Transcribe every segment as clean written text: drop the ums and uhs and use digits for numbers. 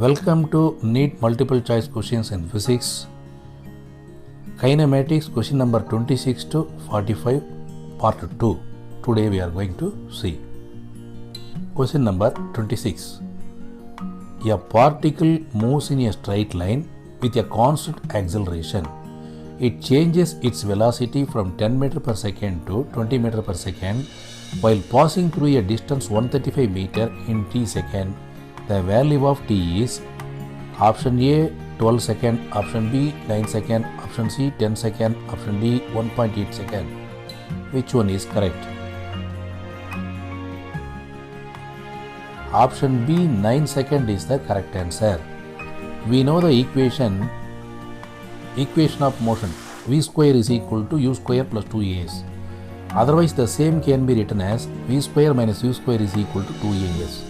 Welcome to NEET multiple choice questions in physics. Kinematics question number 26 to 45 part 2. Today we are going to see question number 26. A particle moves in a straight line with a constant acceleration. It changes its velocity from 10 meter per second to 20 meter per second while passing through a distance 135 meter in t second. The value of t is option A 12 second, option B 9 second, option C 10 second, option D 1.8 second. Which one is correct? Option B 9 second is the correct answer. We know the equation of motion v square is equal to u square plus 2as. Otherwise the same can be written as v square minus u square is equal to 2as.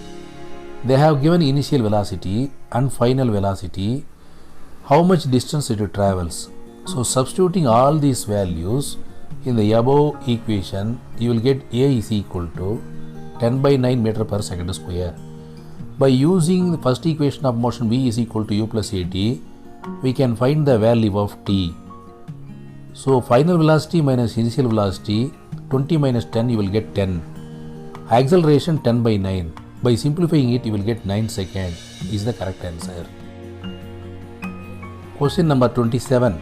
They have given initial velocity and final velocity, how much distance it travels. So substituting all these values in the above equation, you will get A is equal to 10 by 9 meter per second square. By using the first equation of motion v is equal to u plus at, we can find the value of t. So final velocity minus initial velocity 20 minus 10, you will get 10. Acceleration 10 by 9. By simplifying it, you will get 9 second is the correct answer. Question number 27.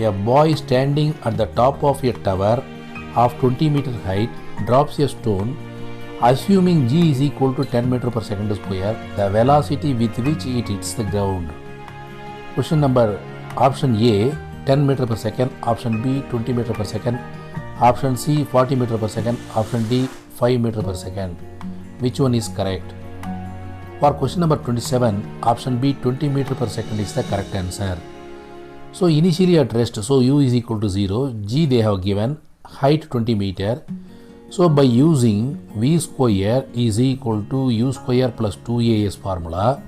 A boy standing at the top of a tower of 20 meter height drops a stone. Assuming g is equal to 10 meter per second square, the velocity with which it hits the ground. Question number option A 10 meter per second, option B 20 meter per second, option C 40 meter per second, option D 5 meter per second. Which one is correct? For question number 27, option B 20 meter per second is the correct answer. So initially at rest, so u is equal to 0, g they have given, height 20 meter. So by using v square is equal to u square plus 2as formula,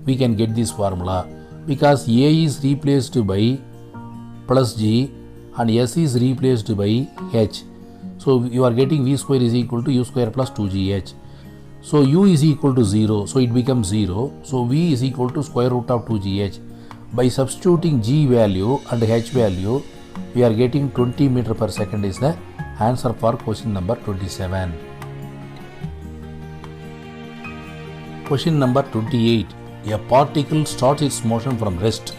we can get this formula because a is replaced by plus g and s is replaced by h. So you are getting v square is equal to u square plus 2gh. So u is equal to 0, so it becomes 0. So v is equal to square root of 2gh. By substituting g value and h value, we are getting 20 meter per second is the answer for question number 27. Question number 28. A particle starts its motion from rest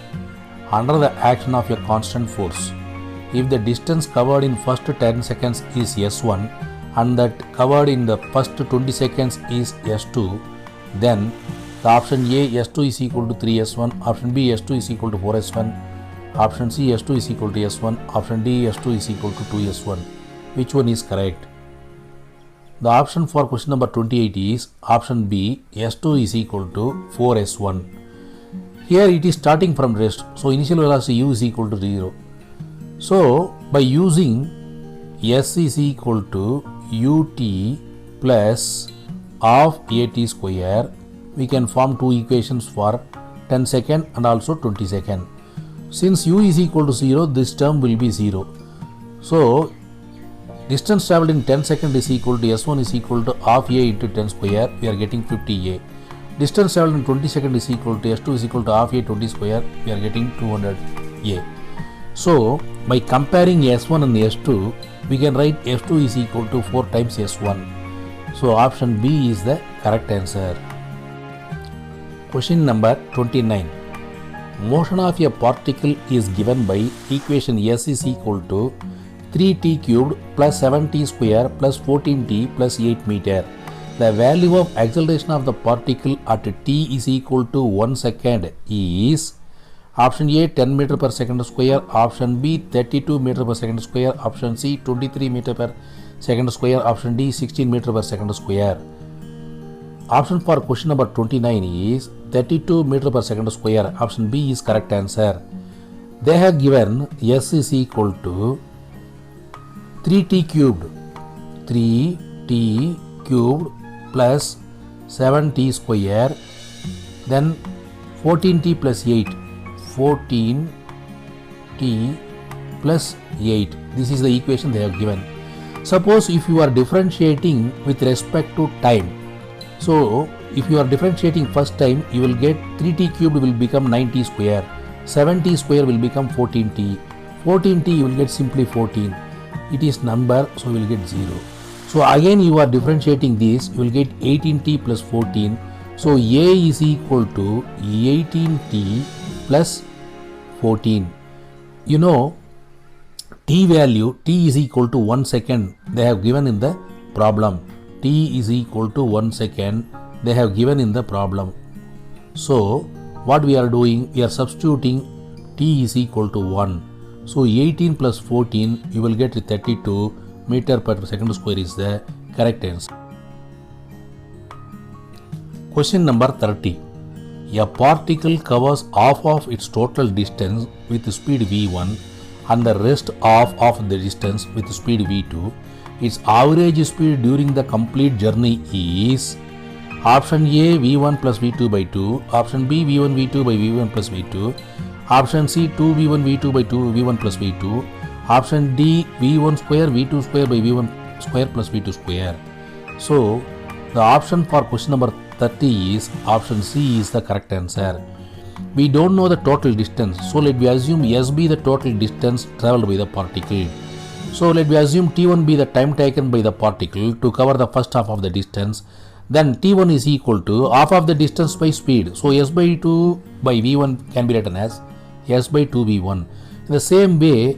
under the action of a constant force. If the distance covered in first 10 seconds is s1 and that covered in the first 20 seconds is s2, then the option A s2 is equal to 3s1, option B s2 is equal to 4s1, option C s2 is equal to s1, option D s2 is equal to 2s1. Which one is correct? The option for question number 28 is option B s2 is equal to 4s1. Here it is starting from rest, so initial velocity u is equal to 0. So by using s is equal to ut plus of at square, we can form two equations for 10 second and also 20 second. Since u is equal to 0, this term will be 0. So distance traveled in 10 second is equal to s1 is equal to half a into 10 square, we are getting 50a. Distance traveled in 20 second is equal to s2 is equal to half a 20 square, we are getting 200a. So by comparing s1 and s2, we can write s2 is equal to 4 times s1. So option B is the correct answer. Question number 29. Motion of a particle is given by equation s is equal to 3t cubed plus 7t square plus 14t plus 8 meter. The value of acceleration of the particle at t is equal to 1 second is option A 10 meter per second square, option B 32 meter per second square, option C 23 meter per second square, option D 16 meter per second square. Option for question number 29 is 32 meter per second square. Option B is correct answer. They have given s is equal to 3t cubed, 3t cubed plus 7t square, then 14t plus 8. 14t plus 8. This is the equation they have given. Suppose if you are differentiating with respect to time, So if you are differentiating first time, you will get 3t cubed will become 9t square, 7t square will become 14t, 14t you will get simply 14. It is number, so you will get 0. So again you are differentiating this, you will get 18t plus 14. So A is equal to 18t plus 14. You know, t value, t is equal to 1 second they have given in the problem. T is equal to 1 second they have given in the problem. So what we are doing, we are substituting t is equal to 1. So 18 plus 14 you will get 32 meter per second square is the correct answer. Question number 30. A particle covers half of its total distance with speed v1 and the rest half of the distance with speed v2. Its average speed during the complete journey is option A v1 plus v2 by 2, option B v1 v2 by v1 plus v2, option C 2 v1 v2 by 2 v1 plus v2, option D v1 square v2 square by v1 square plus v2 square. So the option for question number 30 is option C is the correct answer. We don't know the total distance, so let me assume S be the total distance travelled by the particle. So let me assume T1 be the time taken by the particle to cover the first half of the distance. Then T1 is equal to half of the distance by speed. So S by 2 by V1 can be written as S by 2 V1. In the same way,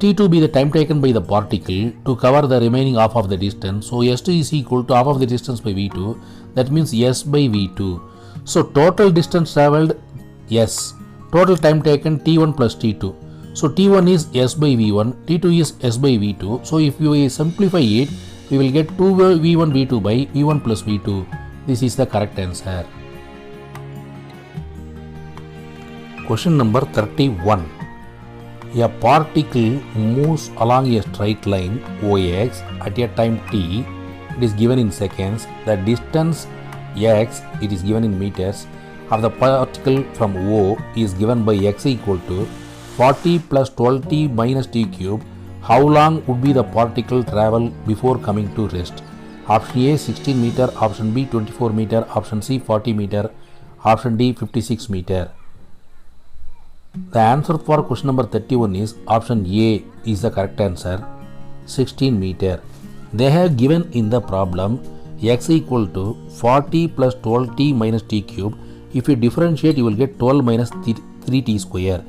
T2 be the time taken by the particle to cover the remaining half of the distance. So S2 is equal to half of the distance by V2. That means S by V2. So total distance travelled S. Total time taken T1 plus T2. So T1 is S by V1, T2 is S by V2. So if you simplify it, we will get 2 V1 V2 by V1 plus V2. This is the correct answer. Question number 31. A particle moves along a straight line OX at a time t. It is given in seconds. The distance x, it is given in meters, of the particle from O is given by x equal to 40 plus 12t minus t cube. How long would be the particle travel before coming to rest? Option A 16 meter, option B 24 meter, option C 40 meter, option D 56 meter. The answer for question number 31 is option A is the correct answer, 16 meter. They have given in the problem x equal to 40 plus 12t minus t cube. If you differentiate, you will get 12 minus 3t square.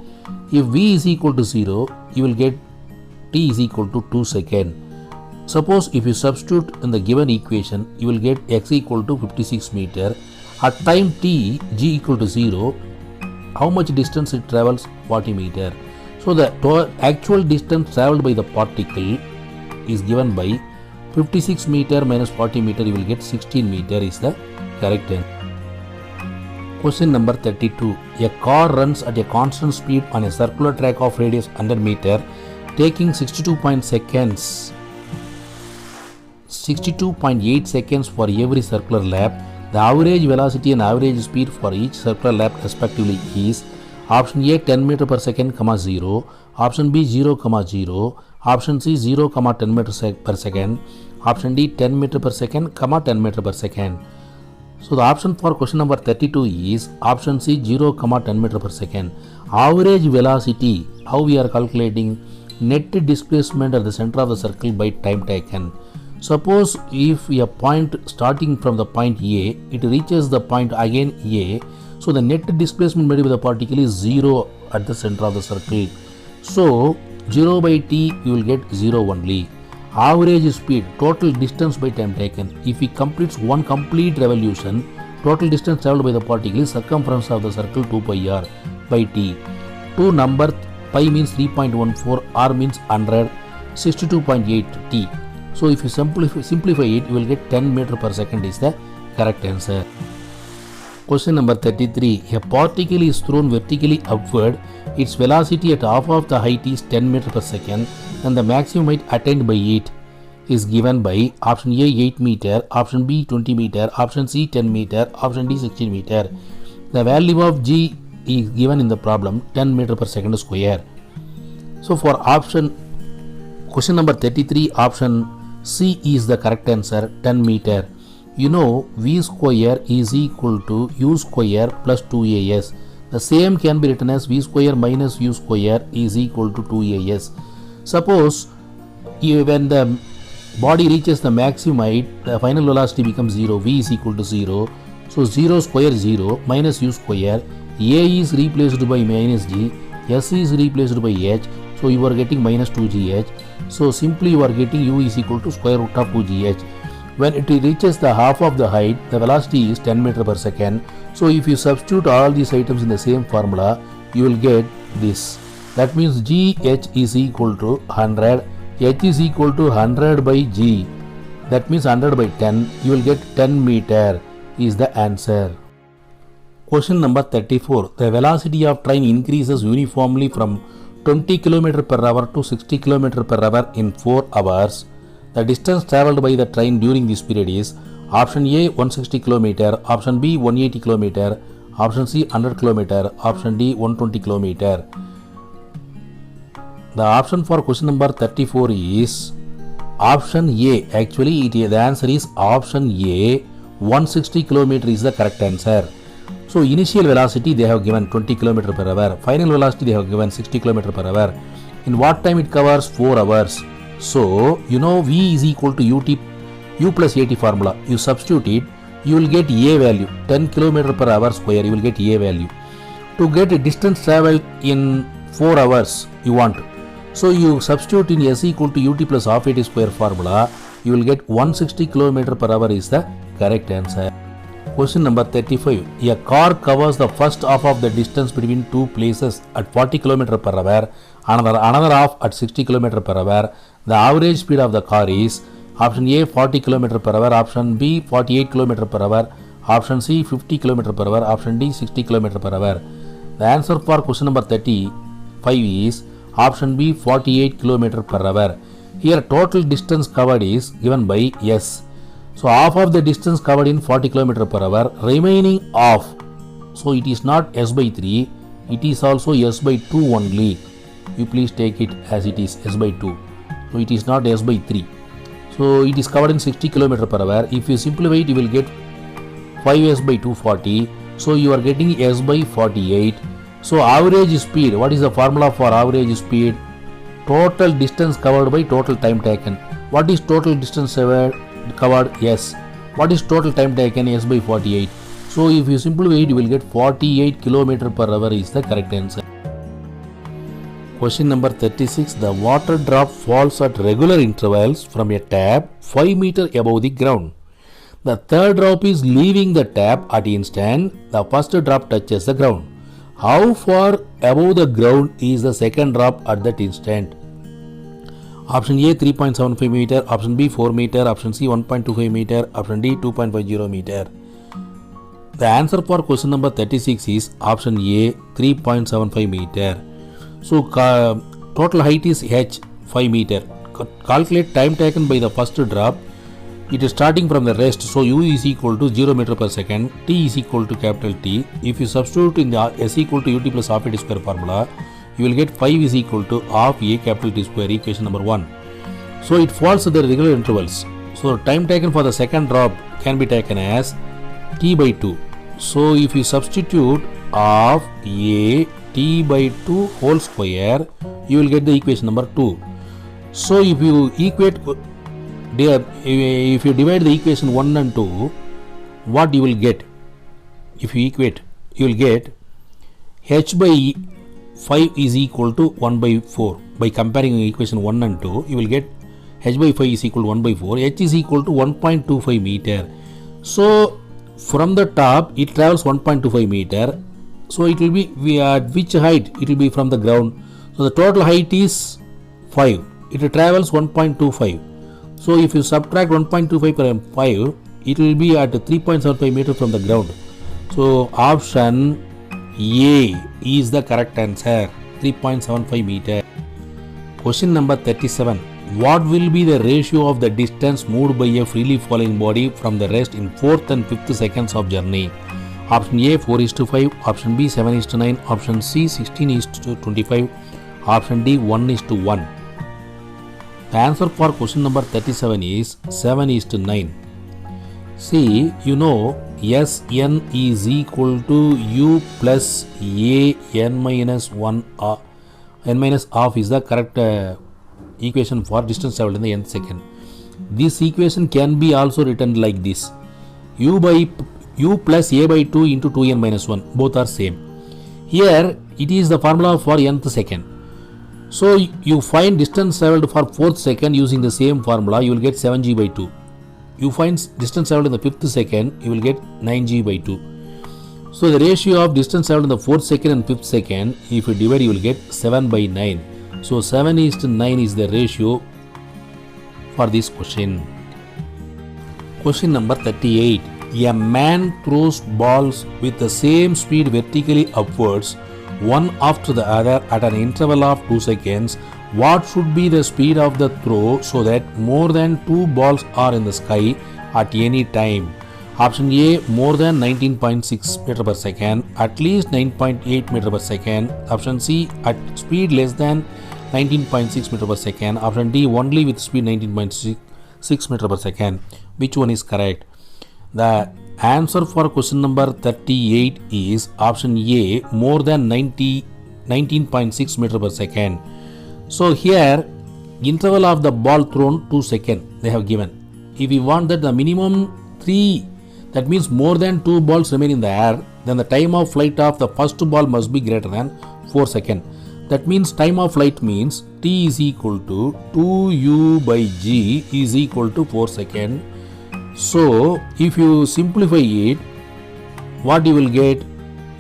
If v is equal to 0, you will get t is equal to 2 seconds. Suppose if you substitute in the given equation, you will get x equal to 56 meter. At time t, g equal to 0, how much distance it travels? 40 meter. So the actual distance travelled by the particle is given by 56 meter minus 40 meter, you will get 16 meter is the correct answer. Question number 32. A car runs at a constant speed on a circular track of radius 100 meter, taking 62.8 seconds for every circular lap. The average velocity and average speed for each circular lap respectively is option A 10 meter per second, 0, option B 0, 0, option C 0, 10 meter per second, option D 10 meter per second, 10 meter per second. So the option for question number 32 is option C 0, 10 meter per second. Average velocity, how we are calculating? Net displacement at the center of the circle by time taken. Suppose if a point starting from the point A, it reaches the point again A, so the net displacement made by the particle is 0 at the center of the circle. So 0 by t you will get 0 only. Average speed, total distance by time taken. If he completes one complete revolution, total distance travelled by the particle is circumference of the circle 2 pi r by t. 2 number, pi means 3.14, r means 100, 62.8 t. So if you simplify it, you will get 10 meter per second is the correct answer. Question number 33. A particle is thrown vertically upward. Its velocity at half of the height is 10 meter per second and the maximum height attained by it is given by option A 8 meter, option B 20 meter, option C 10 meter, option D 16 meter. The value of G is given in the problem 10 meter per second square. So for question number 33, option C is the correct answer, 10 meter. You know v square is equal to u square plus 2as. The same can be written as v square minus u square is equal to 2as. Suppose when the body reaches the maximum height, the final velocity becomes 0, v is equal to 0. So 0 square 0 minus u square, a is replaced by minus g, s is replaced by h, so you are getting minus 2gh. So simply you are getting u is equal to square root of 2gh. When it reaches the half of the height, the velocity is 10 meter per second. So if you substitute all these items in the same formula, you will get this. That means gh is equal to 100, h is equal to 100 by g. That means 100 by 10, you will get 10 meter is the answer. Question number 34. The velocity of train increases uniformly from 20 km per hour to 60 km per hour in 4 hours. The distance travelled by the train during this period is option A 160 km, option B 180 km, option C 100 km, option D 120 km. The option for question number 34 is option A. Actually, the answer is option A. 160 km is the correct answer. So initial velocity they have given 20 km per hour. Final velocity they have given 60 km per hour. In what time it covers? 4 hours. So you know v is equal to u plus at formula. You substitute it, you will get a value 10 km per hour square. You will get a value. To get a distance traveled in 4 hours you want. So you substitute in s equal to ut plus half at square formula. You will get 160 km per hour is the correct answer. Question number 35. A car covers the first half of the distance between two places at 40 km per hour, another half at 60 km per hour. The average speed of the car is option A 40 km per hour, option B 48 km per hour, option C 50 km per hour, option D 60 km per hour. The answer for question number 35 is option B 48 km per hour. Here total distance covered is given by S. So half of the distance covered in 40 km per hour, remaining half. So it is not S by 3, it is also S by 2 only. You please take it as it is S by 2. So it is not S by 3. So it is covered in 60 km per hour. If you simplify it, you will get 5S by 240. So you are getting S by 48. So average speed, what is the formula for average speed? Total distance covered by total time taken. What is total distance covered? S. What is total time taken? S by 48. So if you simplify it, you will get 48 km per hour is the correct answer. Question number 36. The water drop falls at regular intervals from a tap 5 meter above the ground. The third drop is leaving the tap at the instant the first drop touches the ground. How far above the ground is the second drop at that instant? Option A 3.75 meter, option B 4 meter, option C 1.25 meter, option D 2.50 meter. The answer for question number 36 is option A 3.75 meter. So total height is h 5 meter. Calculate time taken by the first drop. It is starting from the rest, so u is equal to 0 meter per second, t is equal to capital T. If you substitute in the s equal to ut plus half a t square formula, you will get 5 is equal to half a capital T square, equation number 1. So it falls at the regular intervals. So time taken for the second drop can be taken as t by 2. So if you substitute half a t by 2 whole square, you will get the equation number 2. So if you divide the equation 1 and 2, what you will get? If you equate, you will get h by 5 is equal to 1 by 4. By comparing equation 1 and 2, you will get h by 5 is equal to 1 by 4. H is equal to 1.25 meter. So from the top, it travels 1.25 meter. So it will be at which height? It will be from the ground. So the total height is 5. It travels 1.25. So if you subtract 1.25 from 5, it will be at 3.75 meter from the ground. So option A is the correct answer, 3.75 meter. Question number 37. What will be the ratio of the distance moved by a freely falling body from the rest in 4th and 5th seconds of journey? Option A 4:5, option B 7:9, option C 16:25, option D 1:1. The answer for question number 37 is 7:9. See, you know Sn is equal to u plus a n minus 1 n minus half is the correct equation for distance traveled in the nth second. This equation can be also written like this: u plus a by 2 into 2n minus 1, both are same. Here it is the formula for nth second. So you find distance traveled for 4th second using the same formula, you will get 7g by 2. You find distance traveled in the 5th second, you will get 9g by 2. So the ratio of distance traveled in the 4th second and 5th second, if you divide, you will get 7 by 9. So 7:9 is the ratio for this question. Question number 38. A man throws balls with the same speed vertically upwards, one after the other at an interval of 2 seconds. What should be the speed of the throw so that more than 2 balls are in the sky at any time? Option A, more than 19.6 meter per second, at least 9.8 meter per second. Option C, at speed less than 19.6 meter per second. Option D, only with speed 19.6 meter per second. Which one is correct? The answer for question number 38 is option A, more than 19.6 meter per second. So here interval of the ball thrown 2 seconds they have given. If we want that the minimum 3, that means more than 2 balls remain in the air, then the time of flight of the first ball must be greater than 4 seconds. That means time of flight means t is equal to 2u by g is equal to 4 seconds. So if you simplify it, what you will get?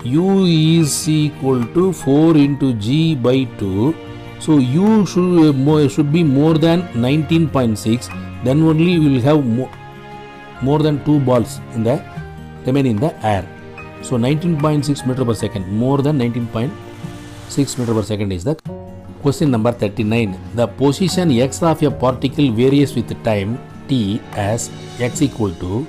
U is equal to 4 into g by 2. So u should be more than 19.6. Then only we will have more than 2 balls in the remain in the air. So 19.6 meter per second, more than 19.6 meter per second is the question number 39. The position x of a particle varies with time t as x equal to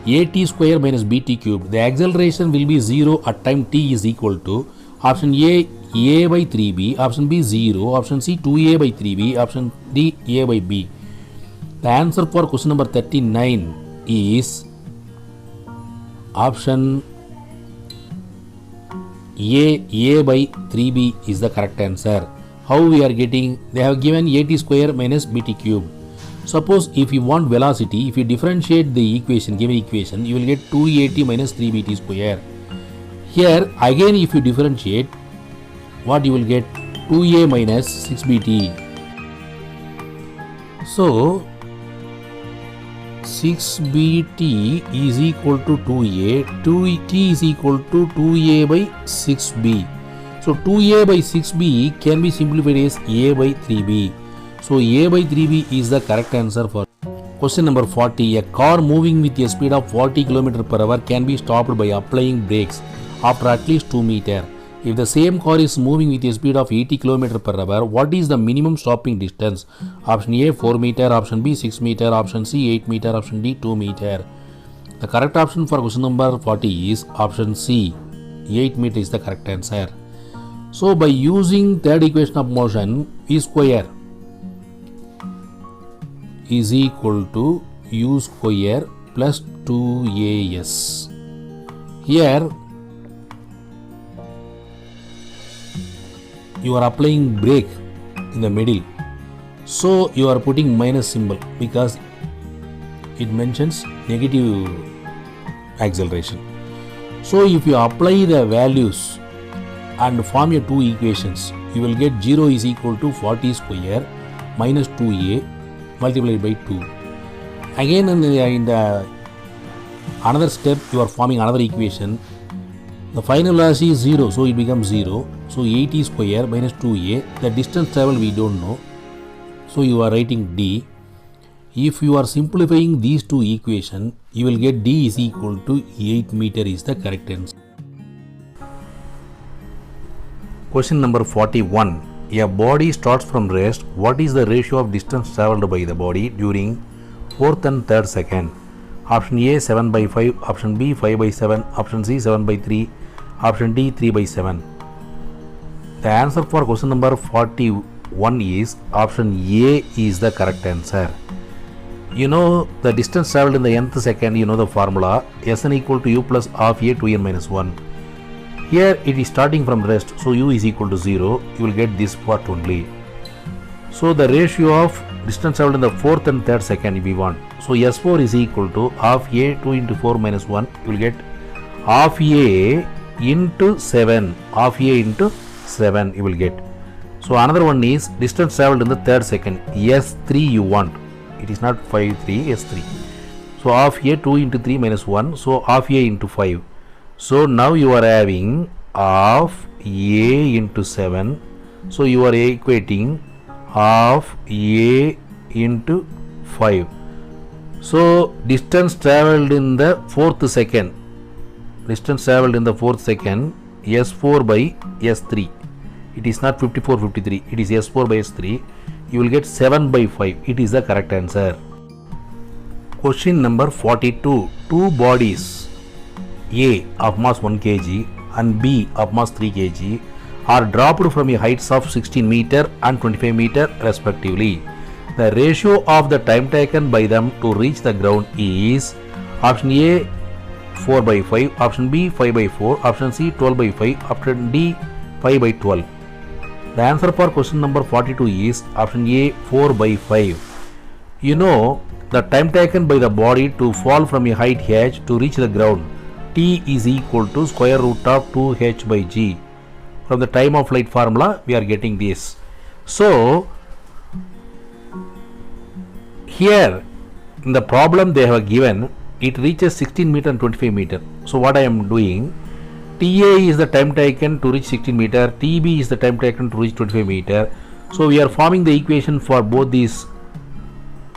at square minus bt cube. The acceleration will be 0 at time t is equal to option A by 3b, option B 0, option C 2a by 3b, option D a by b. The answer for question number 39 is option A by 3b is the correct answer. How we are getting? They have given at square minus bt cube. Suppose if you want velocity, if you differentiate the equation, given equation, you will get 2at minus 3bt square. Here again if you differentiate, what you will get? 2a minus 6bt. So 6bt is equal to 2a, 2t is equal to 2a by 6b. So 2a by 6b can be simplified as a by 3b. So a by 3b is the correct answer for question number 40. A car moving with a speed of 40 km per hour can be stopped by applying brakes after at least 2 meters. If the same car is moving with a speed of 80 km per hour, what is the minimum stopping distance? Option A 4 meter, option B 6 meter, option C 8 meter, option D 2 meter. The correct option for question number 40 is option C, 8 meter is the correct answer. So by using third equation of motion, V square is equal to u square plus 2as. Here you are applying brake in the middle, so you are putting minus symbol because it mentions negative acceleration. So if you apply the values and form your two equations, you will get 0 is equal to 40 square minus 2a multiplied by 2. Again in the another step you are forming another equation. The final velocity is 0, so it becomes 0. So 80 square minus 2a, the distance traveled we don't know, so you are writing D. If you are simplifying these two equations, you will get D is equal to 8 meter is the correct answer. Question number 41. A body starts from rest. What is the ratio of distance traveled by the body during 4th and 3rd second? Option A 7 by 5, option B 5 by 7, option C 7 by 3, option D 3 by 7. The answer for question number 41 is option A is the correct answer. You know the distance traveled in the nth second, you know the formula Sn equal to u plus half a 2n minus 1. Here it is starting from rest, so u is equal to 0. You will get this part only. So the ratio of distance traveled in the fourth and third second we want. So S4 is equal to half a 2 into 4 minus 1. You will get half a into 7. Half a into 7 you will get. So another one is distance traveled in the third second. S3 you want. It is not 5 3, S3. So half a 2 into 3 minus 1. So half a into 5. So now you are having half a into 7. So you are equating half a into 5. So distance traveled in the fourth second. Distance traveled in the fourth second, S4 by S3. It is not 54 53. It is S4 by S3. You will get 7 by 5. It is the correct answer. Question number 42. Two bodies A of mass 1 kg and B of mass 3 kg are dropped from a heights of 16 meter and 25 meter respectively. The ratio of the time taken by them to reach the ground is option A 4 by 5, option B 5 by 4, option C 12 by 5, option D 5 by 12. The answer for question number 42 is option A 4 by 5. You know the time taken by the body to fall from a height h to reach the ground, T is equal to square root of 2h by g. From the time of flight formula we are getting this. So here in the problem they have given it reaches 16 meter and 25 meter. So what I am doing, TA is the time taken to reach 16 meter, TB is the time taken to reach 25 meter. So we are forming the equation for both these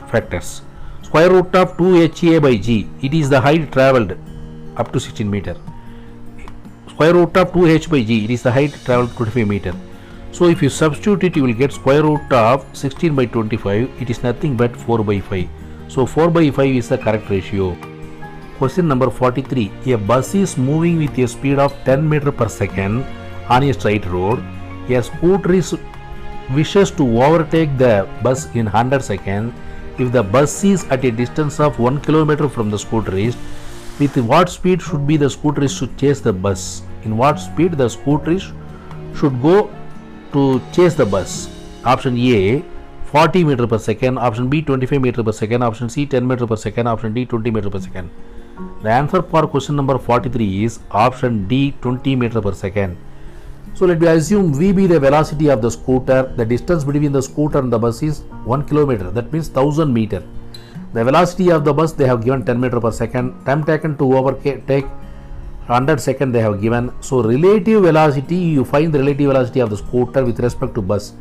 factors. Square root of 2HA by G, it is the height travelled up to 16 meter. Square root of 2H by G, it is the height travelled 25 meter. So if you substitute it, you will get square root of 16 by 25, it is nothing but 4 by 5. So 4 by 5 is the correct ratio. Question number 43. A bus is moving with a speed of 10 meter per second on a straight road. A scooter wishes to overtake the bus in 100 seconds. If the bus is at a distance of 1 kilometer from the scooterist, with what speed should be the scooterist to chase the bus? In what speed the scooterist should go to chase the bus? Option A 40 meter per second, option B 25 meter per second, option C 10 meter per second, option D 20 meter per second. The answer for question number 43 is option D 20 meter per second. So let me assume V be the velocity of the scooter. The distance between the scooter and the bus is 1 kilometer. That means 1000 meter. The velocity of the bus they have given 10 meter per second. Time taken to overtake 100 seconds they have given. So relative velocity, you find the relative velocity of the scooter with respect to bus.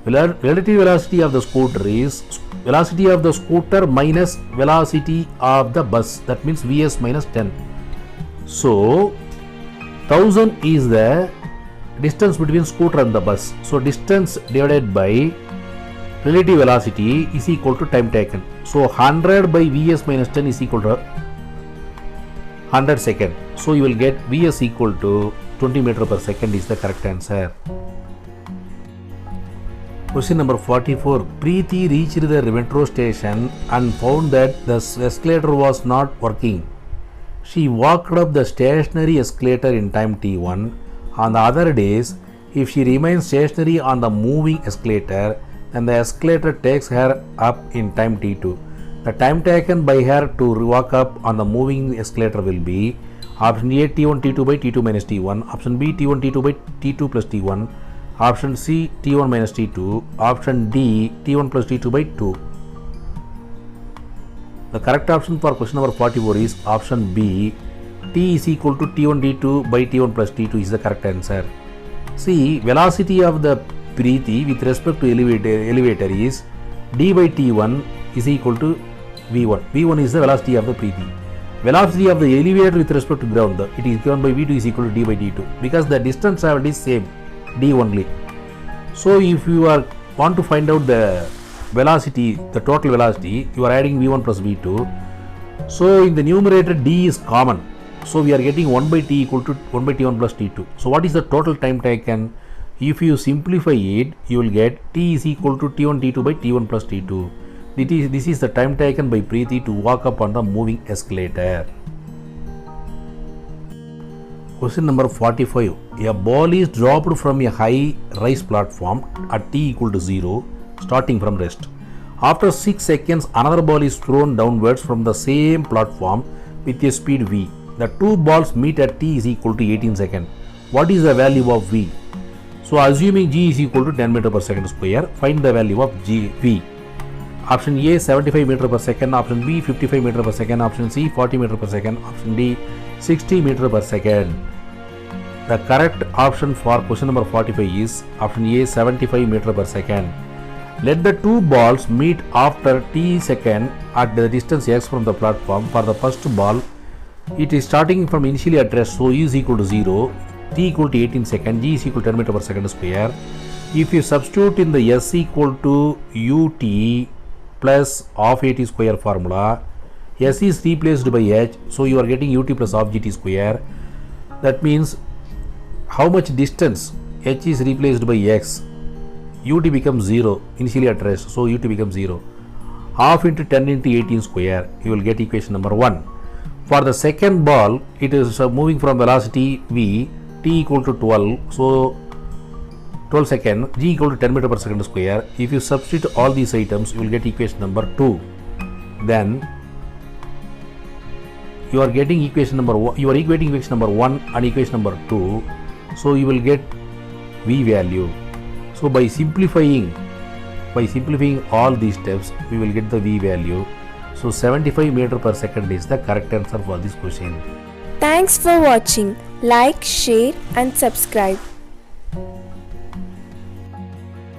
Relative velocity of the scooter is velocity of the scooter minus velocity of the bus. That means Vs minus 10. So 1000 is the distance between scooter and the bus. So distance divided by relative velocity is equal to time taken. So 100 by Vs minus 10 is equal to 100 seconds. So you will get Vs equal to 20 meter per second is the correct answer. Question number 44. Preeti reached the metro station and found that the escalator was not working. She walked up the stationary escalator in time t1. On the other days, if she remains stationary on the moving escalator, then the escalator takes her up in time t2. The time taken by her to walk up on the moving escalator will be option A t1 t2 by t2 minus t1, option B t1 t2 by t2 plus t1, option C t1 minus t2, option D t1 plus t2 by 2. The correct option for question number 44 is option B. T is equal to t1 t2 by t1 plus t2 is the correct answer. See, velocity of the Preeti with respect to elevator is d by t1 is equal to v1. v1 is the velocity of the Preeti. Velocity of the elevator with respect to ground, it is given by v2 is equal to d by t2 because the distance traveled is same, d only. So if you want to find out the velocity, the total velocity, you are adding v1 plus v2. So in the numerator d is common. So we are getting 1 by t equal to 1 by t1 plus t2. So what is the total time taken? If you simplify it, you will get t is equal to t1 t2 by t1 plus t2. This is the time taken by Preeti to walk up on the moving escalator. Question number 45. A ball is dropped from a high rise platform at t equal to 0, starting from rest. After 6 seconds, another ball is thrown downwards from the same platform with a speed v. The two balls meet at t is equal to 18 seconds. What is the value of v? So assuming g is equal to 10 meter per second square, find the value of v. Option A 75 meter per second, option B 55 meter per second, option C 40 meter per second, option D 60 meter per second. The correct option for question number 45 is option A 75 meter per second. Let the two balls meet after t second at the distance x from the platform. For the first ball, it is starting from initially at rest, so e is equal to 0, t equal to 18 seconds, g is equal to 10 meter per second square. If you substitute in the s equal to ut plus half at square formula, s is replaced by h, so you are getting ut plus half gt square. That means how much distance h is replaced by x, ut becomes 0 initially at rest, so ut becomes 0. Half into 10 into 18 square, you will get equation number 1. For the second ball, it is moving from velocity v, t equal to 12, so 12 seconds, g equal to 10 meter per second square. If you substitute all these items, you will get equation number 2. Then you are getting equation number 1, you are equating equation number 1 and equation number 2, so you will get v value. So by simplifying all these steps, we will get the v value. So 75 meter per second is the correct answer for this question. Thanks for watching. Like, share and subscribe.